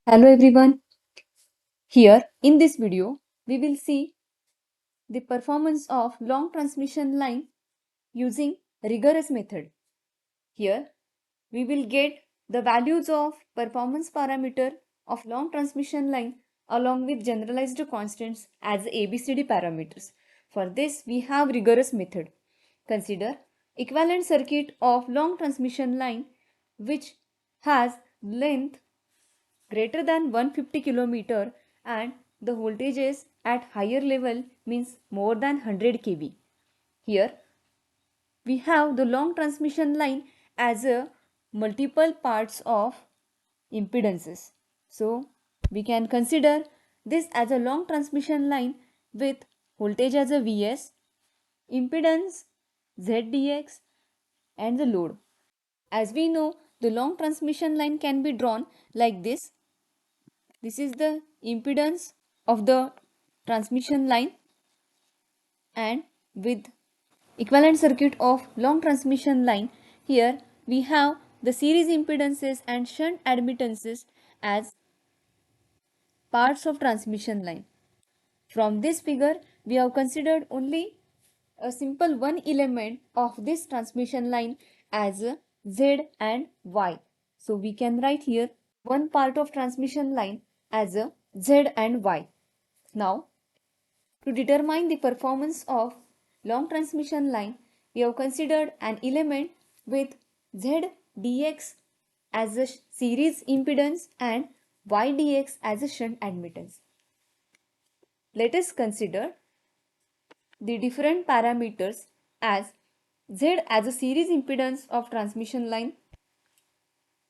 Hello everyone. Here in this video we will see the performance of long transmission line using rigorous method. Here we will get the values of performance parameter of long transmission line along with generalized constants as ABCD parameters. For this we have rigorous method. Consider equivalent circuit of long transmission line which has length greater than 150 km and the voltages at higher level means more than 100 kV. Here we have the long transmission line as a multiple parts of impedances. So we can consider this as a long transmission line with voltage as a Vs, impedance ZDX and the load. As we know, the long transmission line can be drawn like this. This is the impedance of the transmission line, and with equivalent circuit of long transmission line, here we have the series impedances and shunt admittances as parts of transmission line. From this figure we have considered only a simple one element of this transmission line as Z and Y. So we can write here one part of transmission line as a Z and Y. Now to determine the performance of long transmission line, we have considered an element with ZDX as a series impedance and YDX as a shunt admittance. Let us consider the different parameters as Z as a series impedance of transmission line,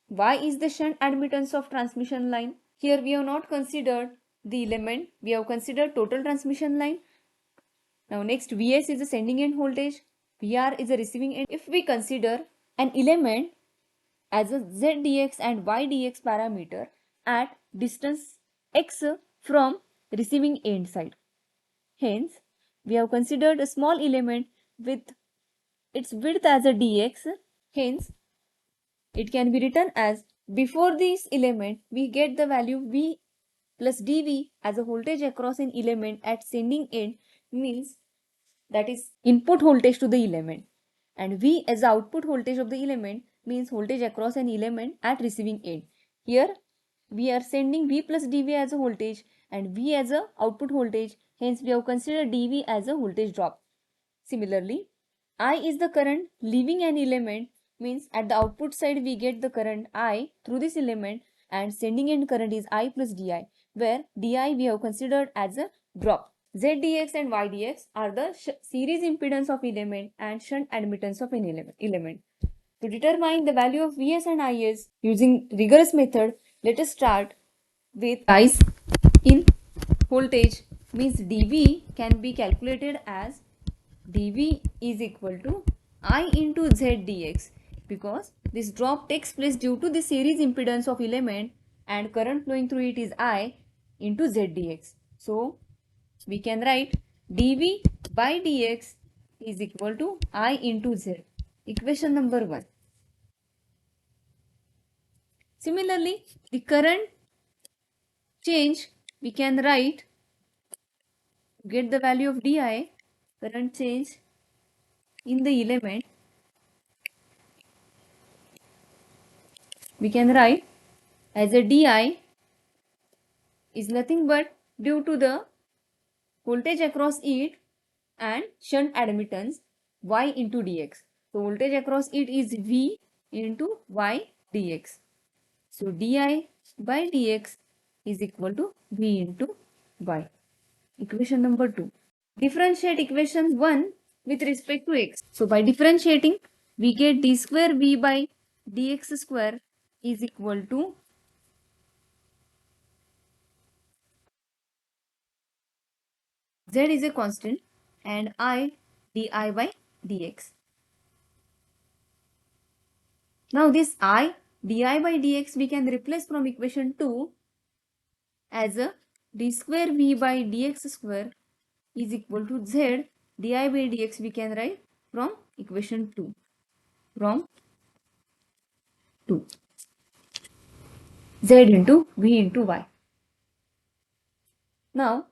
Y is the shunt admittance of transmission line. Here we have not considered the element, we have considered total transmission line. Now next, Vs is the sending end voltage, Vr is the receiving end. If we consider an element as a ZDX and YDX parameter at distance x from receiving end side. Hence, we have considered a small element with its width as a dx. Hence, it can be written as before this element we get the value V plus dV as a voltage across an element at sending end, means that is input voltage to the element, and V as the output voltage of the element means voltage across an element at receiving end. Here we are sending V plus dV as a voltage and V as a output voltage, hence we have considered dV as a voltage drop. Similarly, I is the current leaving an element, means at the output side we get the current I through this element, and sending end current is I plus DI, where DI we have considered as a drop. ZDX and YDX are the series impedance of element and shunt admittance of an element. To determine the value of Vs and Is using rigorous method, let us start with rise in voltage, means dV can be calculated as dV is equal to I into ZDX, because this drop takes place due to the series impedance of element and current flowing through it is I into ZDX. So we can write dV by dx is equal to I into Z. Equation number 1. Similarly, the current change we can write to get the value of dI, current change in the element, we can write as a dI is nothing but due to the voltage across it and shunt admittance Y into dx. So voltage across it is V into Y dx. So di by dx is equal to V into Y. Equation number 2. Differentiate equation 1 with respect to x. So by differentiating, we get d square V by dx square is equal to Z is a constant and I di by dx. Now this I di by dx we can replace from equation 2 as a d square V by dx square is equal to Z di by dx we can write from equation 2. z into v into y. Now,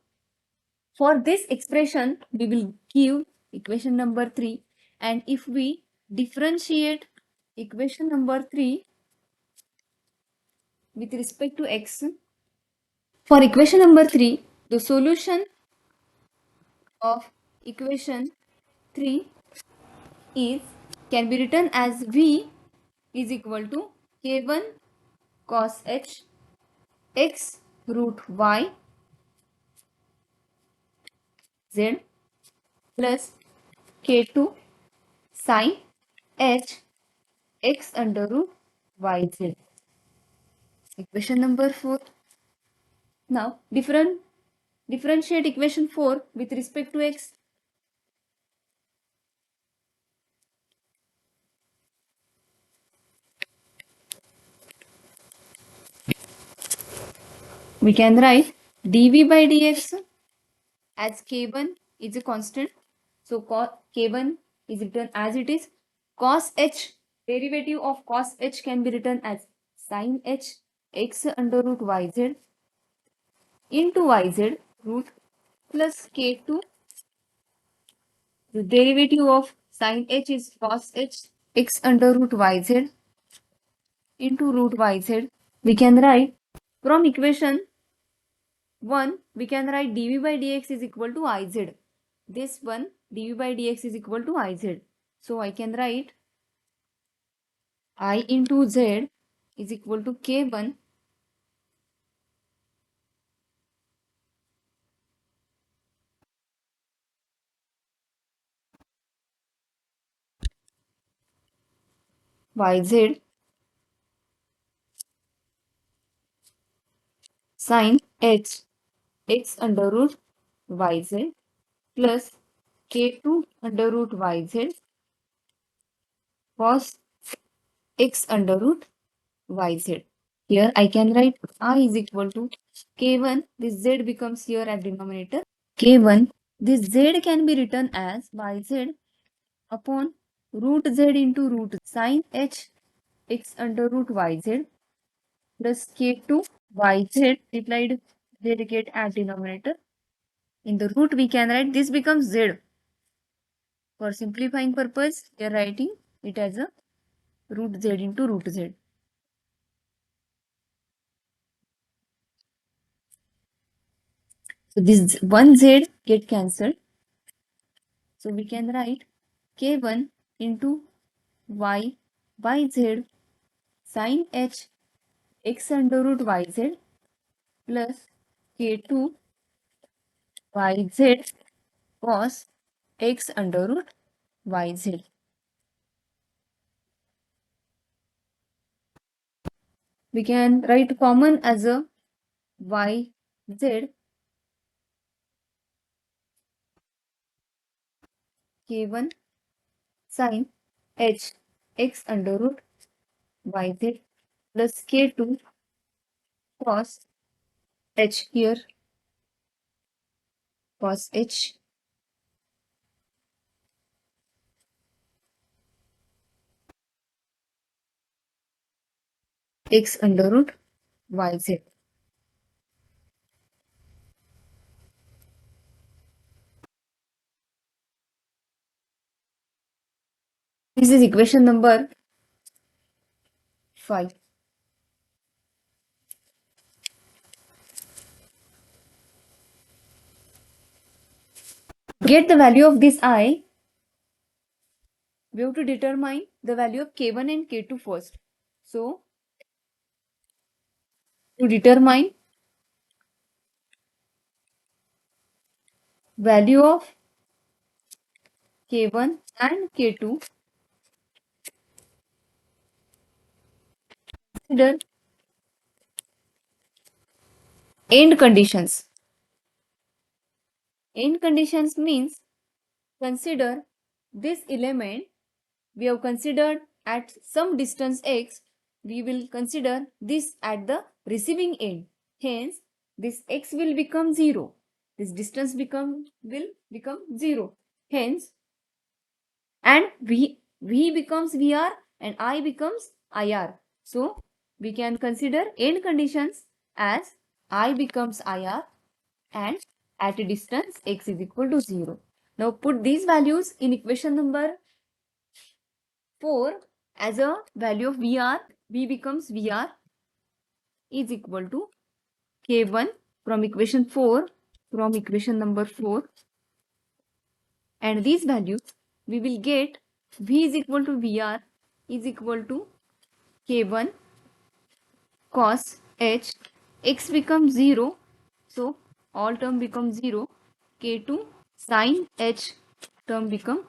for this expression, we will give equation number 3, and if we differentiate equation number 3 with respect to x, for equation number 3, the solution of equation 3 is can be written as v is equal to k1 cos h x root y z plus k2 sin h x under root y z. Equation number 4. Now differentiate equation 4 with respect to x. We can write dv by dx as k1 is a constant. So k1 is written as it is. Cos h, derivative of cos h can be written as sin h x under root yz into yz root plus k2. The derivative of sin h is cos h x under root yz into root yz. We can write from equation 1, we can write dv by dx is equal to iz. This one, dv by dx is equal to iz. So I can write I into z is equal to k1 yz sin h x under root yz plus k2 under root yz cos x under root yz. Here I can write I is equal to k1, this z becomes here at denominator k1, this z can be written as yz upon root z into root sin h x under root yz plus k2 yz multiplied z get at denominator. In the root we can write this becomes z. For simplifying purpose, we are writing it as a root z into root z. So this one z get cancelled. So we can write k1 into y yz sin h x under root yz plus k2 yz cos x under root yz. We can write common as a yz k1 sin h x under root yz plus k2 cos h here cos h x under root yz. This is equation number 5. Get the value of this I. We have to determine the value of k1 and k2 first. So, to determine value of k1 and k2, consider end conditions. End conditions means consider this element we have considered at some distance x, we will consider this at the receiving end. Hence, this x will become 0. This distance will become 0. Hence, and v becomes vr and I becomes ir. So, we can consider end conditions as I becomes IR and at a distance x is equal to 0. Now put these values in equation number 4 as a value of VR. V becomes VR is equal to K1 from equation 4, from equation number 4, and these values we will get V is equal to VR is equal to K1 cos H, x becomes 0, so all term becomes 0, K2 sin H term become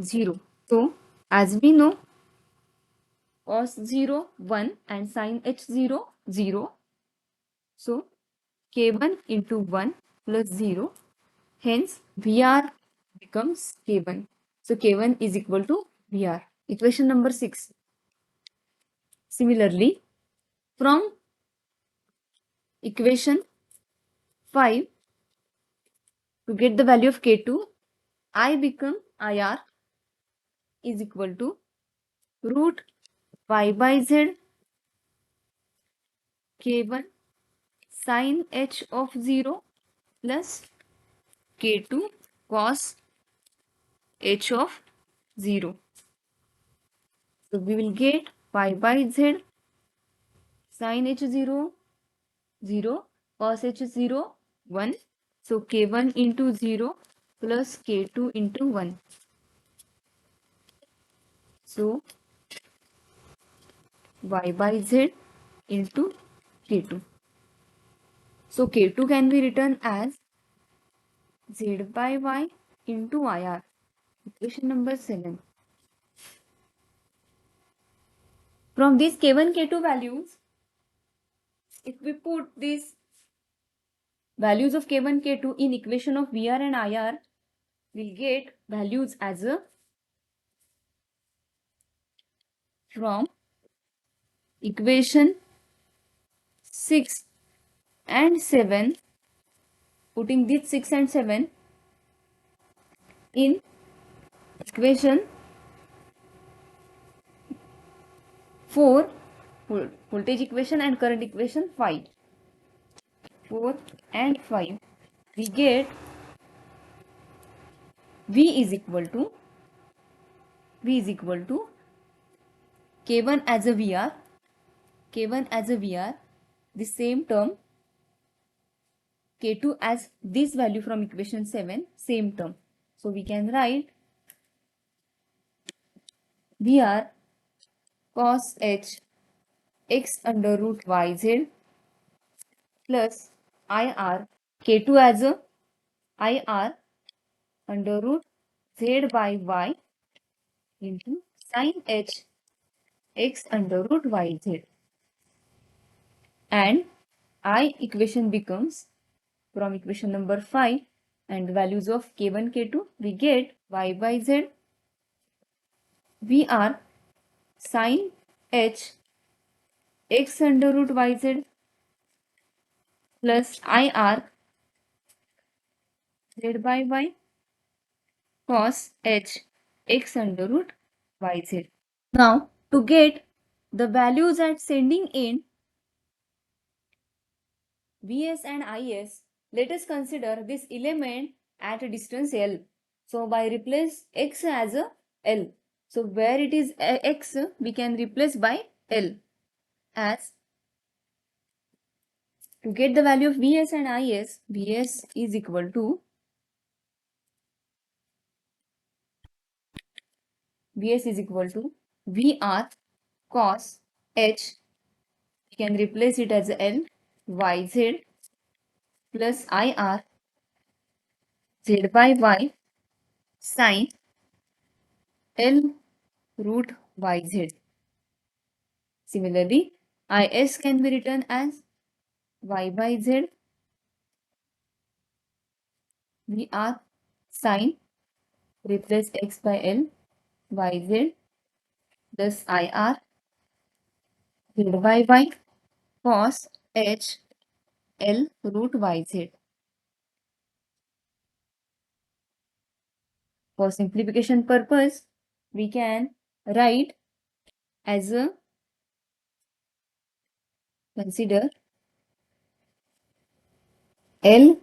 0. So as we know, cos 0 1 and sin H 0 0, so K1 into 1 plus 0, hence VR becomes K1. So K1 is equal to VR. Equation number 6. Similarly, from equation 5, to get the value of K2, I become IR is equal to root y by z K1 sin H of 0 plus K2 cos H of 0. So we will get y by z sin H 0 0 cos H 0 1. So K1 into 0 plus K2 into 1. So y by z into K2. So K2 can be written as z by y into IR. Equation number 7. From these K1, K2 values, if we put these values of K1, K2 in equation of VR and IR, we'll get values as a from equation 6 and 7, putting these 6 and 7 in equation 4, voltage equation and current equation 5. 4 and 5, we get V is equal to K1 as a VR, K1 as a VR, the same term, K2 as this value from equation 7, same term. So we can write VR cos H x under root yz plus IR, K2 as a IR under root z by y into sin H x under root yz, and I equation becomes from equation number 5 and values of K1, K2, we get y by z VR sin H x under root yz plus IR z by y cos H x under root yz. Now to get the values at sending end Vs and Is, let us consider this element at a distance L. So by replace x as a L. So where it is x, we can replace by L, as to get the value of Vs and Is, Vs is equal to VR cos H, we can replace it as L, Yz plus IR Z by Y sin L root Yz. Similarly, Is can be written as Y by Z VR sin, replace x by L, Yz plus IR Z by Y cos H L root Yz. For simplification purpose, we can write as a Consider L,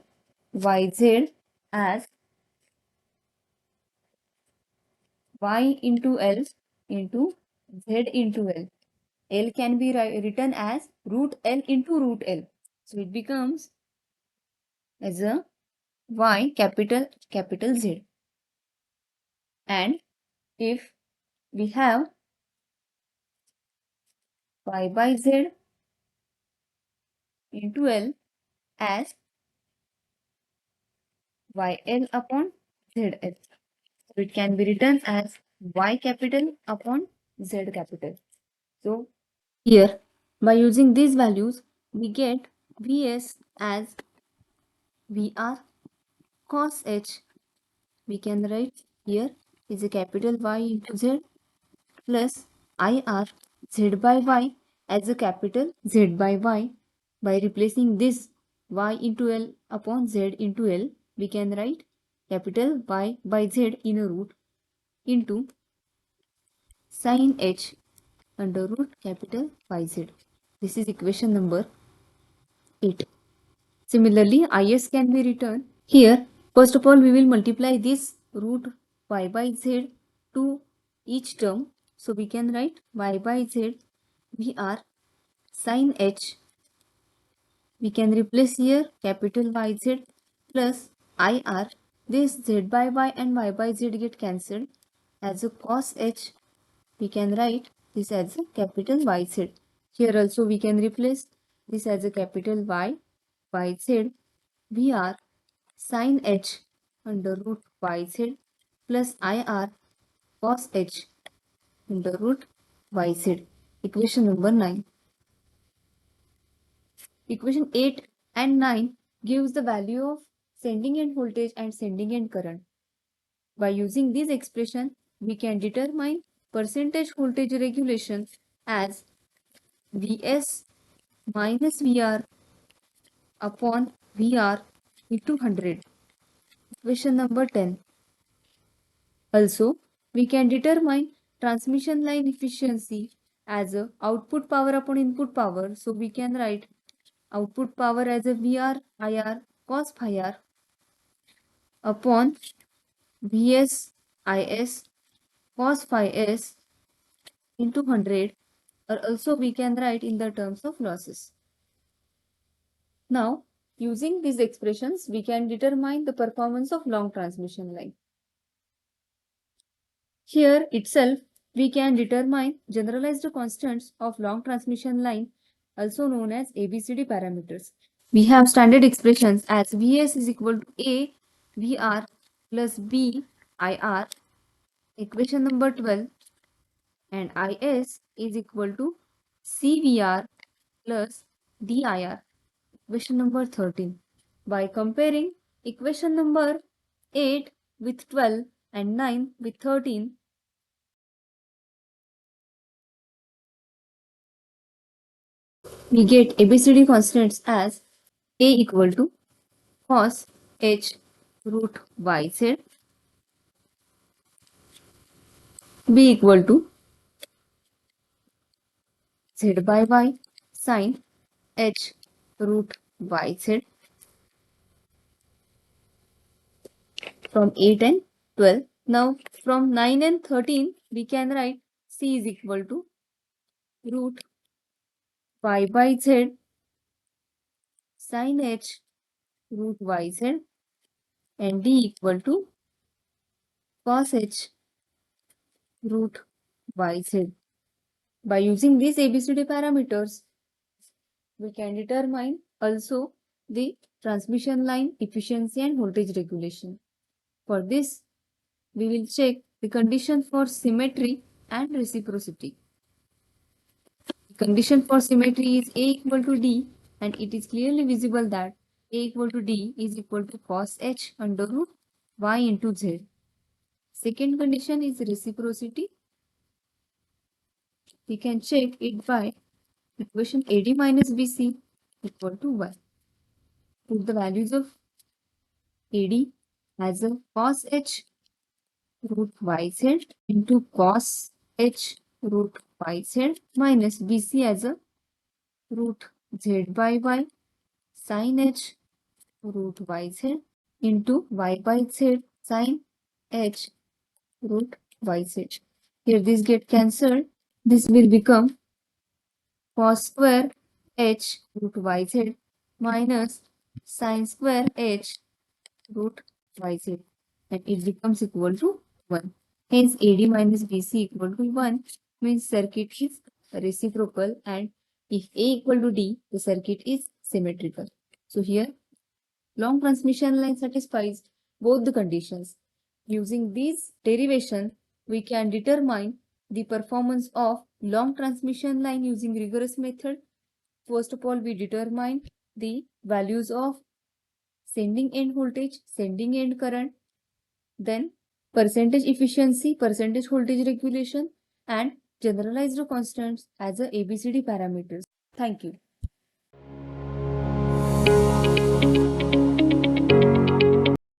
Y, Z as Y into L into Z into L. L can be written as root L into root L. So it becomes as a Y capital Z. And if we have Y by Z into L as YL upon ZL. So it can be written as Y capital upon Z capital. So here by using these values we get Vs as VR cos H. We can write here is a capital Y into Z plus IR Z by Y as a capital Z by Y. By replacing this Y into L upon Z into L, we can write capital Y by Z in a root into sin H under root capital YZ. This is equation number 8. Similarly, Is can be written here. First of all, we will multiply this root Y by Z to each term. So we can write Y by Z VR sin H. We can replace here capital YZ plus IR. This Z by Y and Y by Z get cancelled. As a cos H, we can write this as a capital YZ. Here also we can replace this as a capital YZ, VR sin H under root YZ plus IR cos H under root YZ. Equation number 9. Equation 8 and 9 gives the value of sending end voltage and sending end current. By using this expression, we can determine percentage voltage regulation as Vs minus Vr upon Vr into 100. Equation number 10. Also, we can determine transmission line efficiency as a output power upon input power. So we can write output power as a Vr IR cos phi r upon Vs Is cos phi s into 100, or also we can write in the terms of losses. Now, using these expressions, we can determine the performance of long transmission line. Here itself, we can determine generalized constants of long transmission line, also known as ABCD parameters. We have standard expressions as Vs is equal to A Vr plus B IR, equation number 12, and Is is equal to CVR plus DIR, equation number 13. By comparing equation number 8 with 12 and 9 with 13, we get ABCD constants as A equal to cos H root YZ, B equal to Z by Y sin H root YZ from 8 and 12. Now from 9 and 13 we can write C is equal to root Y by Z sin H root YZ and D equal to cos H root YZ. By using these ABCD parameters, we can determine also the transmission line efficiency and voltage regulation. For this, we will check the condition for symmetry and reciprocity. The condition for symmetry is A equal to D, and it is clearly visible that A equal to D is equal to cos H under root Y into Z. Second condition is reciprocity. We can check it by equation AD minus BC equal to Y. Put the values of AD as a cos H root YZ into cos H root YZ minus BC as a root z by y sin h root yz into y by z sin h root yz. Here this get cancelled. This will become cos square h root yz minus sin square h root yz, and it becomes equal to 1. Hence AD minus BC equal to 1 means circuit is reciprocal, and if A equal to D, the circuit is symmetrical. So here long transmission line satisfies both the conditions. Using this derivation, we can determine the performance of long transmission line using rigorous method. First of all, we determine the values of sending end voltage, sending end current, then percentage efficiency, percentage voltage regulation, and generalized constants as a ABCD parameters. Thank you.